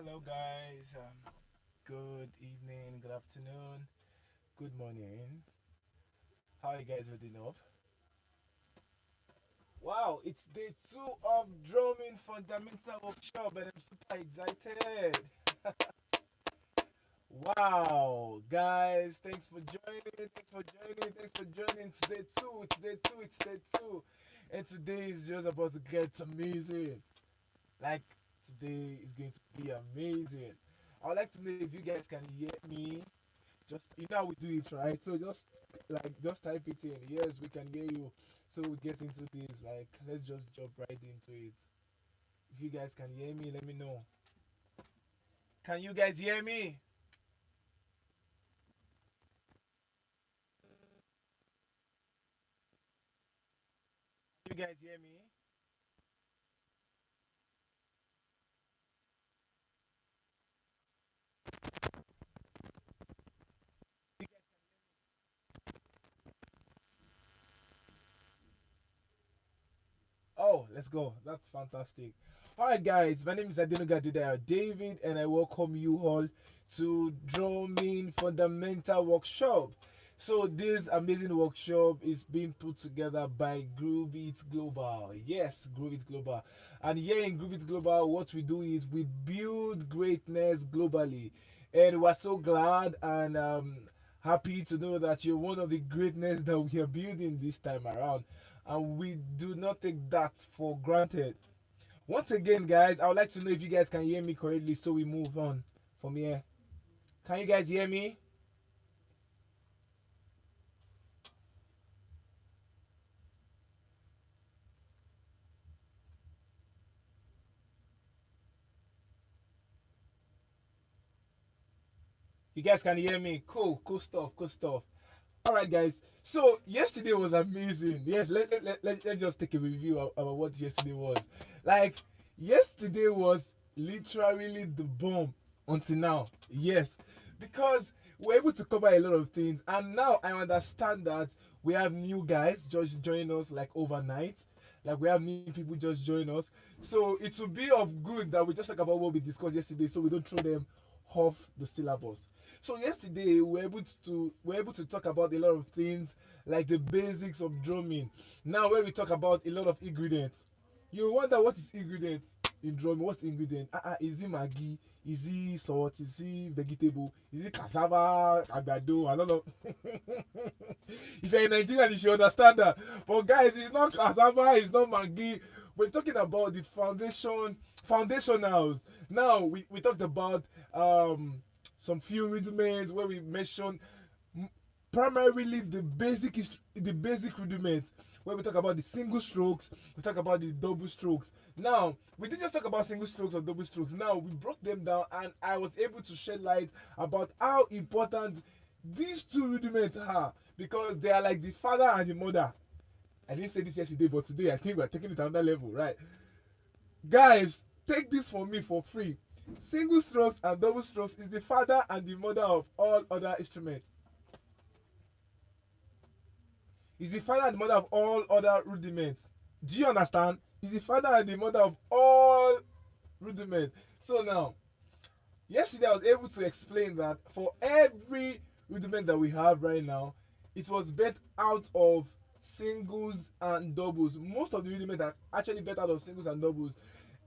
Hello, guys. Good evening, good afternoon, good morning. How are you guys holding up? Wow, it's day two of drumming fundamental workshop, and I'm super excited. Wow, guys, thanks for joining. Thanks for joining. Thanks for joining. It's day two. It's day two. It's day two, and today is just about to get amazing. Like today is going to be amazing. I would like to know if you guys can hear me. Just you know how we do it, right? So just type it in. Yes, we can hear you. So we get into this. Like let's just jump right into it. If you guys can hear me, let me know. Can you guys hear me? You guys hear me? Oh, let's go. That's fantastic. All right, guys. My name is ADENUGA ADEDAYO David, and I welcome you all to Drumming Fundamental Workshop. So this amazing workshop is being put together by Groove It Global. Yes, Groove It Global. And here in Groove It Global, what we do is we build greatness globally. And we're so glad and happy to know that you're one of the greatness that we are building this time around, and we do not take that for granted. Once again, guys, I would like to know if you guys can hear me correctly so we move on from here. Can you guys hear me? You guys can hear me. Cool, cool stuff, cool stuff. All right, guys. So yesterday was amazing. Yes, let's just take a review about what yesterday was. Like, yesterday was literally the bomb until now. Yes, because we're able to cover a lot of things, and now I understand that we have new guys just join us like overnight. Like we have new people just join us, so it will be of good that we just talk about what we discussed yesterday, so we don't throw them off the syllabus. So yesterday we were able to talk about a lot of things like the basics of drumming. Now where we talk about a lot of ingredients. You wonder what is ingredient in drumming? What's ingredient? Is it maggi? Is it salt? Is it vegetable? Is it cassava, àgbàdo, and all of if you're in Nigeria you should understand that. But guys, it's not cassava, it's not maggi. We're talking about the foundationals. Now we talked about some few rudiments where we mentioned primarily the basic rudiments, where we talk about the single strokes, we talk about the double strokes. Now we didn't just talk about single strokes or double strokes. Now we broke them down, and I was able to shed light about how important these two rudiments are, because they are like the father and the mother. I didn't say this yesterday, but today I think we're taking it to another level, right? Guys, take this from me for free. Single strokes and double strokes is the father and the mother of all other instruments. Is the father and the mother of all other rudiments. Do you understand? Is the father and the mother of all rudiments. So now, yesterday I was able to explain that for every rudiment that we have right now, it was bet out of singles and doubles. Most of the rudiments are actually bet out of singles and doubles.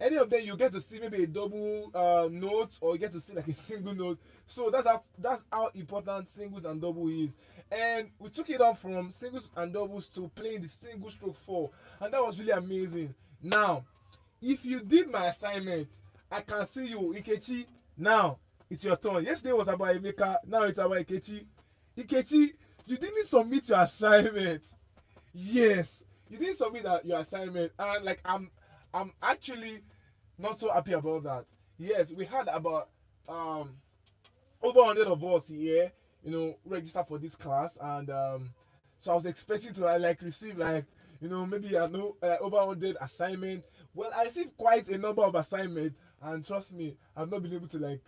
Any of them you get to see maybe a double note, or you get to see like a single note. So that's how important singles and double is. And we took it on from singles and doubles to playing the single stroke four, and that was really amazing. Now, if you did my assignment, I can see you, Ikechi. Now it's your turn. Yesterday was about Emeka, now it's about Ikechi. Ikechi, you didn't submit your assignment. Yes, you didn't submit your assignment, and like I'm actually not so happy about that. Yes, we had about um over 100 of us here, register for this class, and so I was expecting to like receive like maybe I know over 100 assignment. Well, I received quite a number of assignment, and trust me, I've not been able to like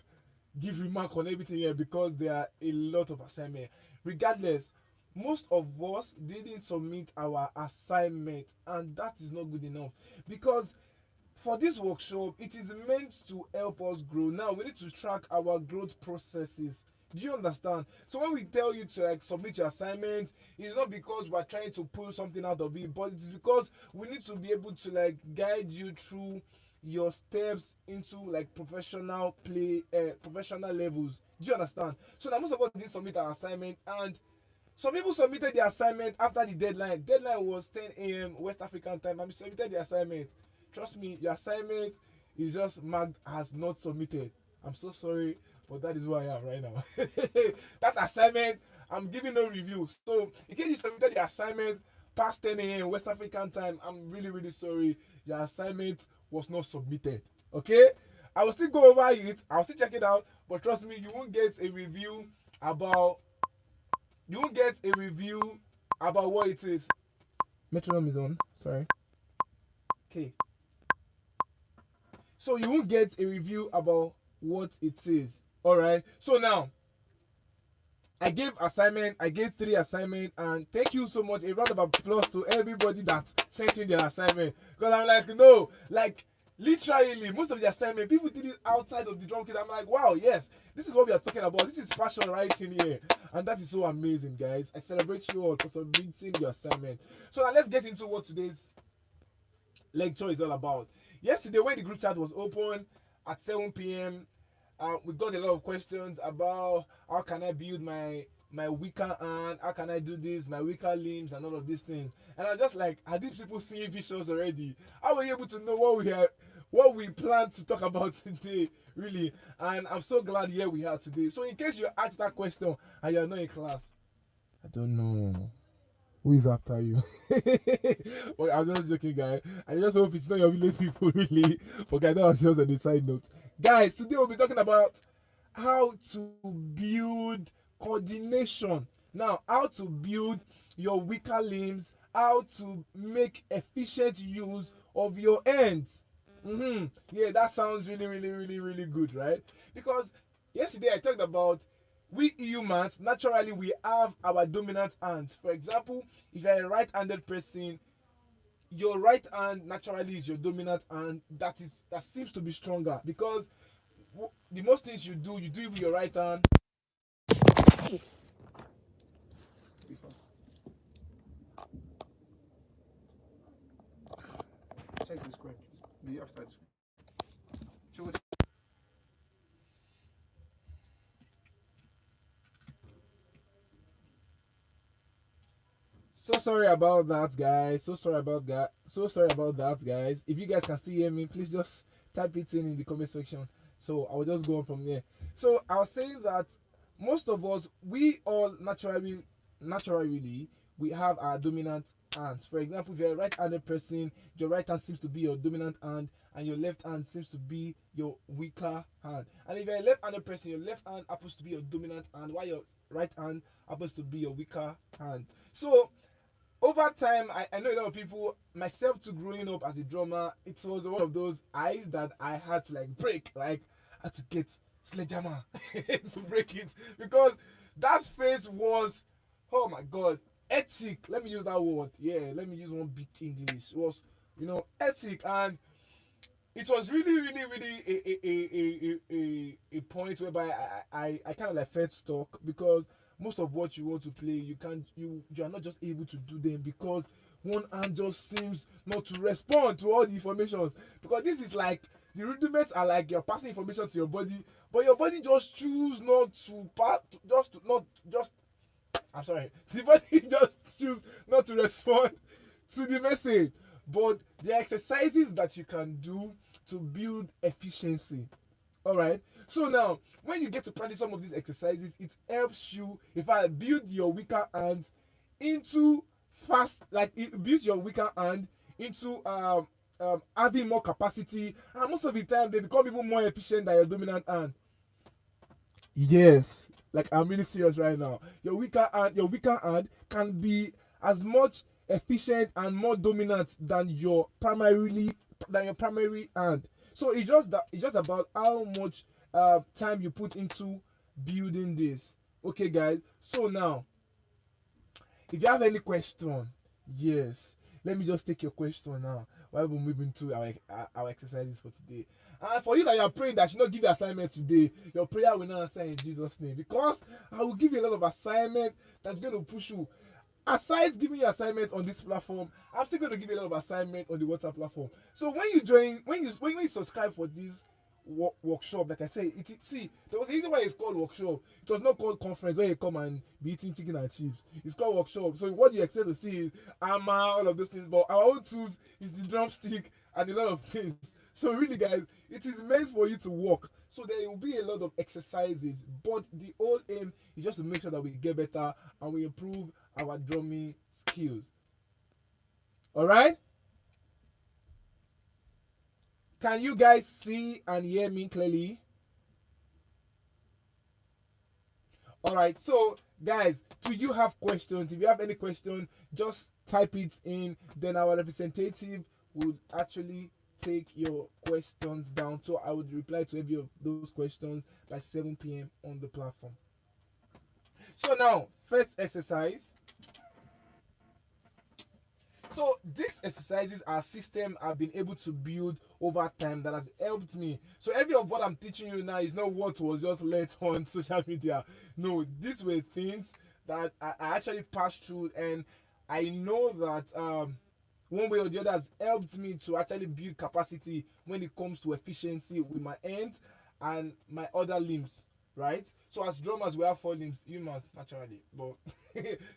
give remark on everything here because there are a lot of assignment. Regardless, most of us didn't submit our assignment, and that is not good enough, because for this workshop, it is meant to help us grow. Now we need to track our growth processes. Do you understand? So when we tell you to like submit your assignment, it's not because we're trying to pull something out of it, but it is because we need to be able to like guide you through your steps into like professional levels. Do you understand? So now most of us did submit our assignment, and some people submitted the assignment after the deadline. Deadline was 10 a.m. West African time, and we submitted the assignment. Trust me, your assignment is just marked as not submitted. I'm so sorry, but that is who I am right now. That assignment, I'm giving no review. So in case you submitted the assignment past 10 a.m. West African time, I'm really, really sorry. Your assignment was not submitted. Okay? I will still go over it. I'll still check it out. But trust me, you won't get a review about what it is. Metronome is on. Sorry. Okay. So you won't get a review about what it is. Alright. So now I gave 3 assignment, and thank you so much. A round of applause to everybody that sent in their assignment. Because I'm like, no, like literally most of the assignment people did it outside of the drum kit. I'm like, wow, yes, this is what we are talking about. This is passion right in here. And that is so amazing, guys. I celebrate you all for submitting your assignment. So now let's get into what today's lecture is all about. Yesterday when the group chat was open at 7 p.m, we got a lot of questions about how can I build my weaker hand, how can I do this, my weaker limbs, and all of these things. And I'm just like, are these people seeing visions already? How were you able to know what we plan to talk about today, really? And I'm so glad here we are today. So in case you asked that question and you're not in class, I don't know who is after you. Well, I'm just joking, guys. I just hope it's not your village people, really. Okay, that was just on the side note. Guys, today we'll be talking about how to build coordination. Now, how to build your weaker limbs, how to make efficient use of your hands. Yeah, that sounds really, really, really, really good, right? Because yesterday I talked about we humans, naturally we have our dominant hands. For example, if you're a right-handed person, your right hand naturally is your dominant hand. That seems to be stronger, because the most things you do it with your right hand. Check the square, please. The after the square. So sorry about that, guys. So sorry about that, guys. If you guys can still hear me, please just type it in the comment section. So I will just go on from there. So I was saying that most of us, we all naturally, we have our dominant hands. For example, if you're a right-handed person, your right hand seems to be your dominant hand, and your left hand seems to be your weaker hand. And if you're a left-handed person, your left hand happens to be your dominant hand, while your right hand happens to be your weaker hand. So over time, I know a lot of people, myself too, growing up as a drummer, it was one of those eyes that I had to like break, like I had to get sledgehammer to break it, because that face was, oh my god, ethic. Let me use that word. Yeah, let me use one big English. It was, ethic. And it was really, really, really a point whereby I kind of like felt stuck, because most of what you want to play, you are not just able to do them, because one hand just seems not to respond to all the informations. Because this is like, the rudiments are like you're passing information to your body, but your body just choose not to pass, I'm sorry, the body just choose not to respond to the message. But there are exercises that you can do to build efficiency. Alright, so now when you get to practice some of these exercises, it helps you, if I build your weaker hands into it builds your weaker hand into having more capacity, and most of the time they become even more efficient than your dominant hand. Yes, like I'm really serious right now. Your weaker hand can be as much efficient and more dominant than your primary hand. So it's just about how much time you put into building this. Okay, guys. So now, if you have any question, yes, let me just take your question now. while we move into our exercises for today. And for you that you are praying that you not give your assignment today, your prayer will not answer in Jesus' name, because I will give you a lot of assignment that's going to push you. Aside giving you assignments on this platform, I'm still going to give you a lot of assignment on the WhatsApp platform. So when you join, when you subscribe for this workshop, like I say, see, there was a reason why it's called workshop. It was not called conference where you come and be eating chicken and chips. It's called workshop. So what you expect to see is armor, all of those things. But our own tools is the drumstick and a lot of things. So really, guys, it is meant for you to work. So there will be a lot of exercises, but the whole aim is just to make sure that we get better and we improve our drumming skills. All right? Can you guys see and hear me clearly? All right. So, guys, do you have questions? If you have any question, just type it in. Then our representative would actually take your questions down. So I would reply to every of those questions by 7 p.m. on the platform. So now, first exercise. So these exercises are system I've been able to build over time that has helped me. So every of what I'm teaching you now is not what was just learned on social media. No, these were things that I actually passed through, and I know that one way or the other has helped me to actually build capacity when it comes to efficiency with my hands and my other limbs, right? So as drummers, we have 4 limbs, humans naturally, but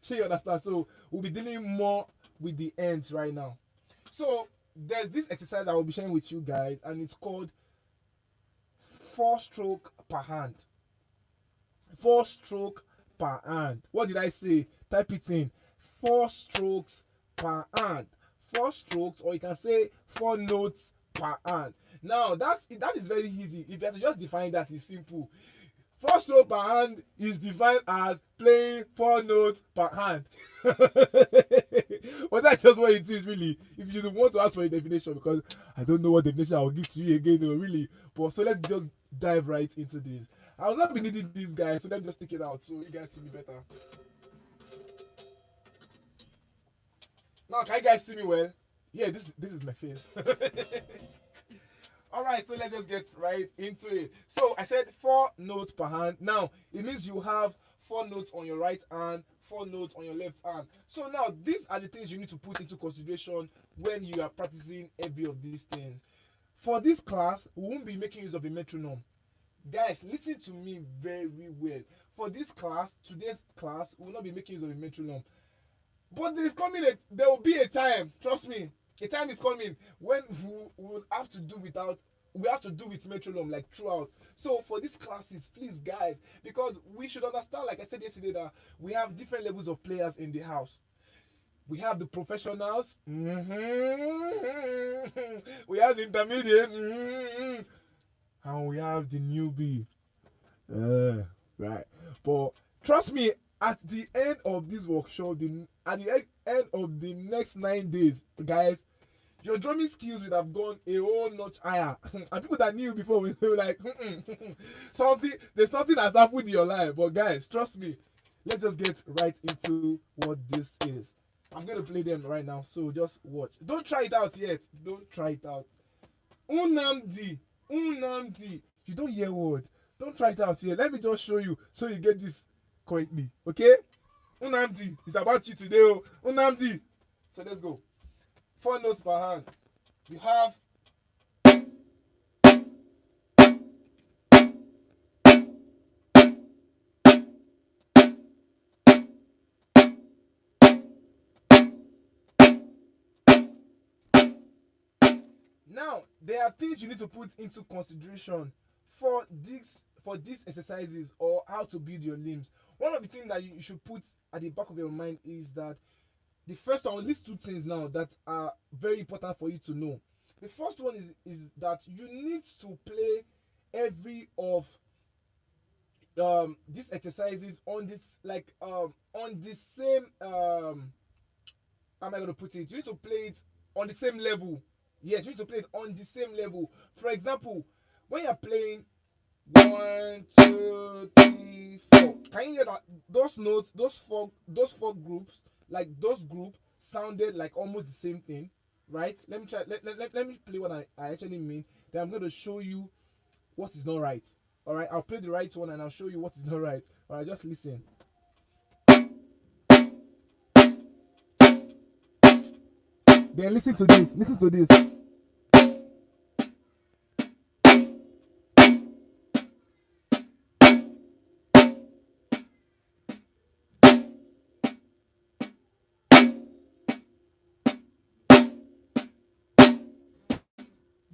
sure you understand. So we'll be dealing more with the ends right now. So there's this exercise I will be sharing with you guys, and it's called 4 stroke per hand. 4 stroke per hand. What did I say? Type it in. 4 strokes per hand. 4 strokes, or you can say 4 notes per hand. Now that is very easy. If you have to just define that, it's simple. 4 stroke per hand is defined as playing 4 notes per hand. But that's just what it is, really. If you want to ask for a definition, because I don't know what definition I'll give to you again, though, really. But so let's just dive right into this. I will not be needing this, guys, so let me just take it out so you guys see me better. Now, can you guys see me well? Yeah, this is my face. All right, so let's just get right into it. So I said 4 notes per hand. Now it means you have 4 notes on your right hand, 4 notes on your left hand. So now these are the things you need to put into consideration when you are practicing every of these things. For this class, we won't be making use of a metronome. Guys, listen to me very well. For this class, today's class, we will not be making use of a metronome. But there will be a time, trust me, a time is coming when we will have to do with metronome, like throughout. So for these classes, please, guys, because we should understand, like I said yesterday, that we have different levels of players in the house. We have the professionals, we have the intermediate, and we have the newbie. Right. But trust me, at the end of this workshop, at the end of the next 9 days, guys, your drumming skills would have gone a whole notch higher. And people that knew before will be like, there's something that's happened in your life. But guys, trust me, let's just get right into what this is. I'm going to play them right now, so just watch. Don't try it out yet. Don't try it out. Unamdi. You don't hear word. Don't try it out here. Let me just show you so you get this correctly. Okay? Unamdi. It's about you today. Oh. Unamdi. So let's go. 4 notes per hand. We have now there are things you need to put into consideration for these exercises or how to build your limbs. One of the things that you should put at the back of your mind is that the first one, at least 2 things now that are very important for you to know. The first one is that you need to play every of these exercises on this on the same how am I going to put it? You need to play it on the same level. Yes, you need to play it on the same level. For example, when you're playing 1, 2, 3, 4, can you hear that those notes, those four groups, like those groups sounded like almost the same thing? right? Let me try. Let me play what I actually mean. Then I'm going to show you what is not right. All right, I'll play the right one and I'll show you what is not right. All right, just listen. Then listen to this. Listen to this.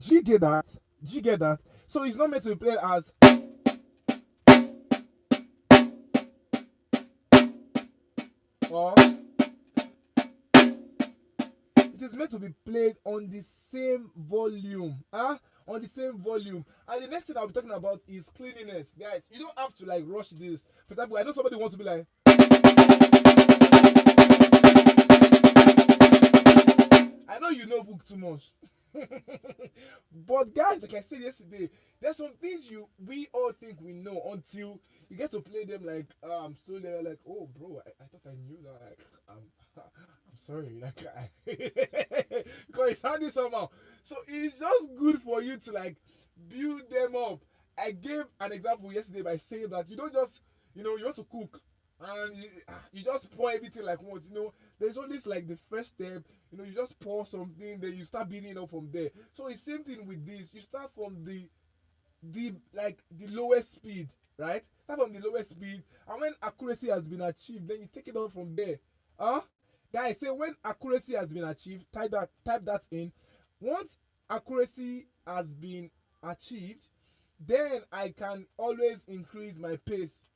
Do you get that? Do you get that? So it's not meant to be played as or it is meant to be played on the same volume. On the same volume. And the next thing I'll be talking about is cleanliness. Guys, you don't have to like rush this. For example, I know somebody wants to be like, I know you know book too much. But guys, like I said yesterday, there's some things we all think we know until you get to play them like slowly like, oh bro, I thought I knew that. Like, I'm sorry, like because it sounded somehow. So it's just good for you to like build them up. I gave an example yesterday by saying that you don't just, you want to cook and you just pour everything like once. There's always like the first step. You just pour something, then you start building up from there. So it's same thing with this. You start from the lowest speed, right? Start from the lowest speed, and when accuracy has been achieved, then you take it on from there. Guys, say when accuracy has been achieved, type that in. Once accuracy has been achieved, then I can always increase my pace.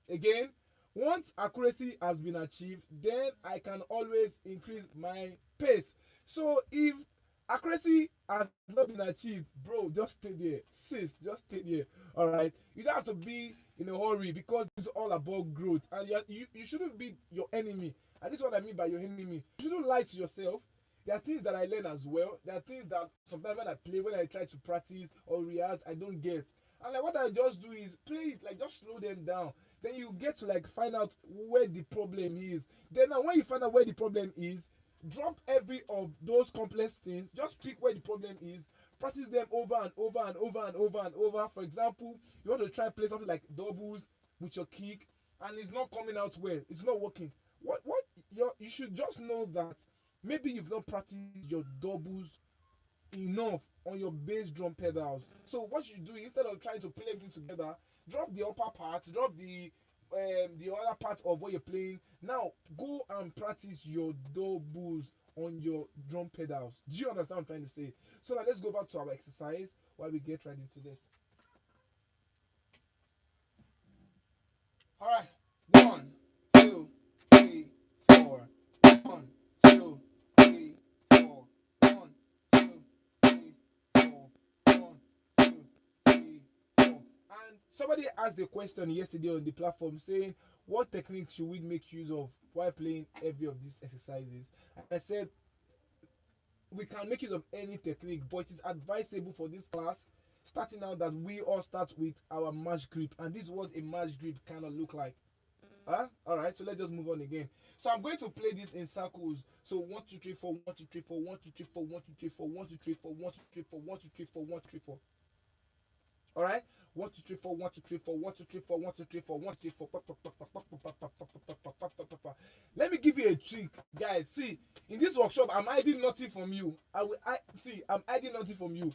Again, once accuracy has been achieved, then I can always increase my pace. So if accuracy has not been achieved, bro, just stay there. Sis, just stay there. All right, you don't have to be in a hurry because it's all about growth, and you shouldn't be your enemy. And this is what I mean by your enemy. You shouldn't lie to yourself. There are things that I learn as well. There are things that sometimes when I play, when I try to practice or rehearse, I don't get. And like what I just do is play it, like just slow them down. Then you get to like find out where the problem is. Then now when you find out where the problem is, drop every of those complex things. Just pick where the problem is. Practice them over and over and over and over and over. For example, you want to try play something like doubles with your kick, and it's not coming out well. It's not working. You should just know that maybe you've not practiced your doubles enough on your bass drum pedals. So what you do, instead of trying to play everything together, drop the upper part, drop the other part of what you're playing. Now go and practice your doubles on your drum pedals. Do you understand what I'm trying to say? So now let's go back to our exercise while we get right into this. All right, 1, 2, 3, 4. 1, 2, 3, 4. 1, 2, 3, 4. 1, 2, 3, 4. And somebody asked a question yesterday on the platform saying, what technique should we make use of while playing every of these exercises? And I said, we can make use of any technique, but it is advisable for this class, starting out, that we all start with our mash grip. And this is what a mash grip kind of look like. Alright, so let's just move on again. So I'm going to play this in circles. So 1, 2, 3, 4, 1, 2, 3, 4, 1, 2, 3, 4, 1, 2, 3, 4, 1, 2, 3, 4, 1, 2, 3, 4, 1, 2, 3, 4, 1, 2, 3, 4. Alright? 1, 2, 3, 4, 1, 2, 3, 4, 1, 2, 3, 4, 1, 2, 3, 4, 1, 2, 3, 4. Let me give you a trick, guys. See, in this workshop, I'm hiding nothing from you. I'm hiding nothing from you.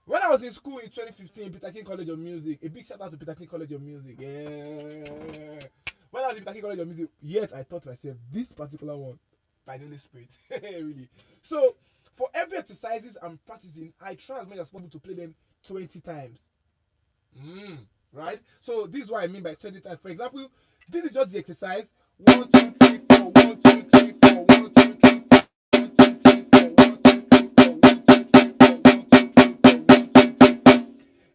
When I was in school in 2015, Peter King College of Music, a big shout out to Peter King College of Music. Yeah. When I was in Peter King College of Music, yet I thought to myself, this particular one, by the Holy Spirit. Really. So, for every exercises I'm practicing, I try as much as possible to play them 20 times. Right? So, this is what I mean by 20 times. For example, this is just the exercise. 1, 2, 3, 4, 1, 2, 3, 4, 1, 2, 3, 4.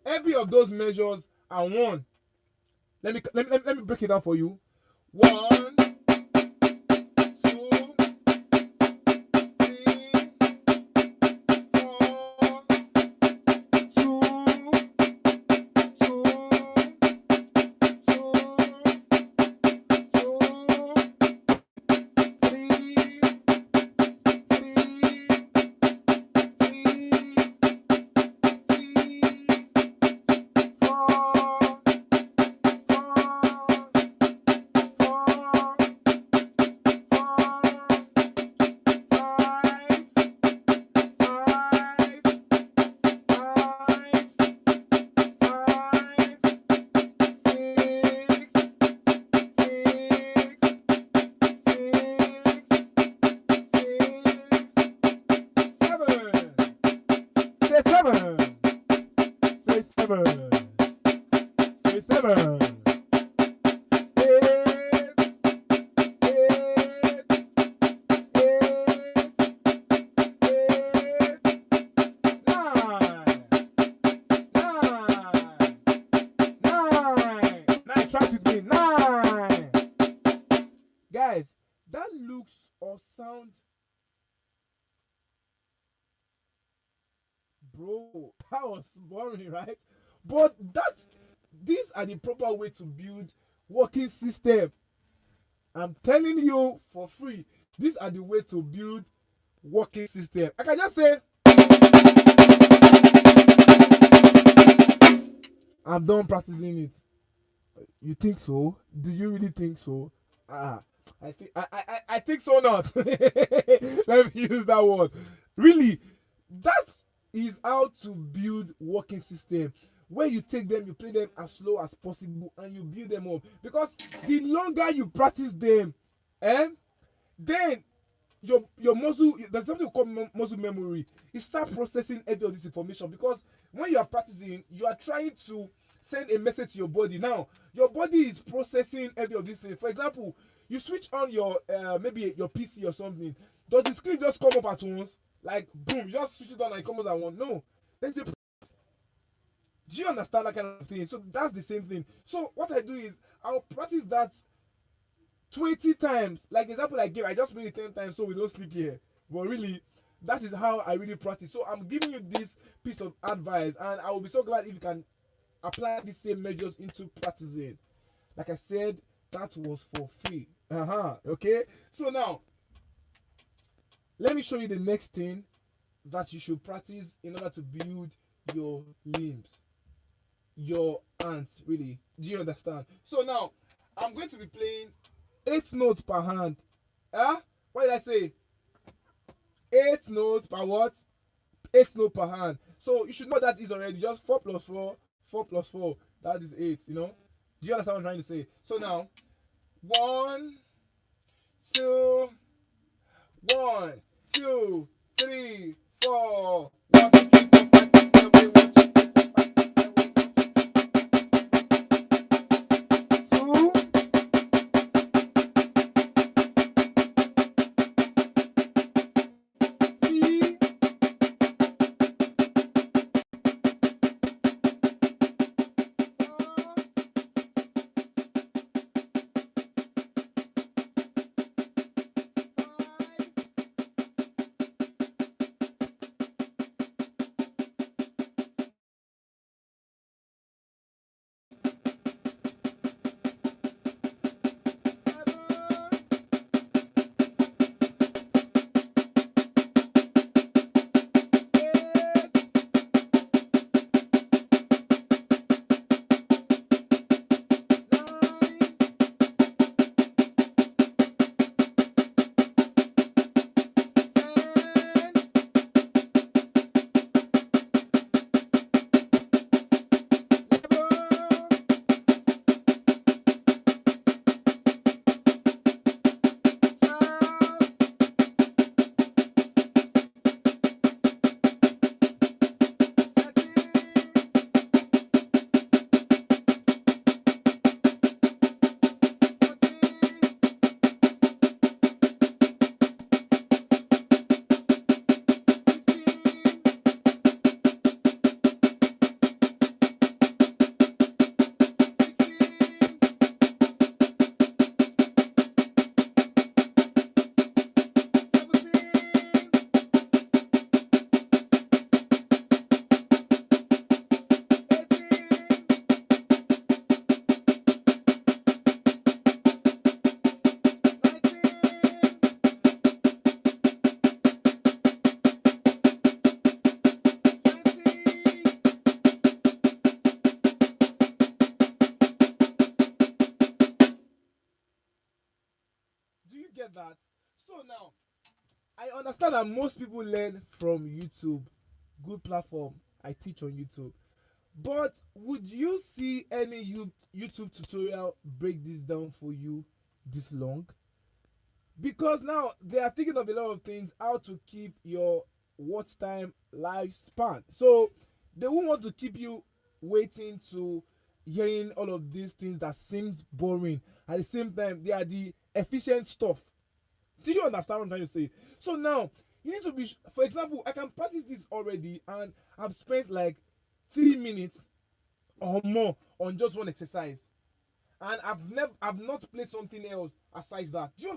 Every of those measures are 1. Let me break it down for you. 1, 2, 3, 4, 2, 2, 2, 3, 3, Say seven. Say seven. Say seven. Eight. Eight. Eight. Eight. Nine. Nine. Nine. Nine. Try with me. Nine. Guys, that looks or sound, bro, that was boring, right? But these are the proper way to build working system. I'm telling you for free, these are the way to build working system. I can just say I'm done practicing it. You think so? Do you really think so? I think so not. Let me use that word. Really, that is how to build working system. Where you take them, you play them as slow as possible, and you build them up. Because the longer you practice them, then your muscle, there's something called muscle memory. You start processing every of this information, because when you are practicing, you are trying to send a message to your body. Now your body is processing every of these things. For example, you switch on your maybe your PC or something. Does the screen just come up at once, like boom, you just switch it on and it comes up at once? No. There's a, do you understand that kind of thing? So that's the same thing. So what I do is I'll practice that 20 times. Like the example I gave, I just made it 10 times so we don't sleep here. But really, that is how I really practice. So I'm giving you this piece of advice, and I will be so glad if you can apply the same measures into practicing. Like I said, that was for free. Okay. So now, let me show you the next thing that you should practice in order to build your limbs, your hands. Really, do you understand? So now, I'm going to be playing 8 notes per hand. What did I say? 8 notes per what? 8 notes per hand. So you should know that is already just 4 plus 4. 4 plus 4. That is 8. You know? Do you understand what I'm trying to say? So now, 1, 2, 1, 2, 3, 4. 1, 2, 3, 4, 5, 6, 7, 8, 1, 2, 3, 4, 5, 6, 7, 8, 2. Get that? So now, I understand that most people learn from YouTube, good platform. I teach on YouTube, but would you see any YouTube tutorial break this down for you this long? Because now they are thinking of a lot of things, how to keep your watch time, lifespan. So they won't want to keep you waiting to hearing all of these things that seems boring. At the same time, they are the efficient stuff. Do you understand what I'm trying to say? So now you need to be. For example, I can practice this already, and I've spent like 3 minutes or more on just one exercise, and I've not played something else aside that. Do you understand?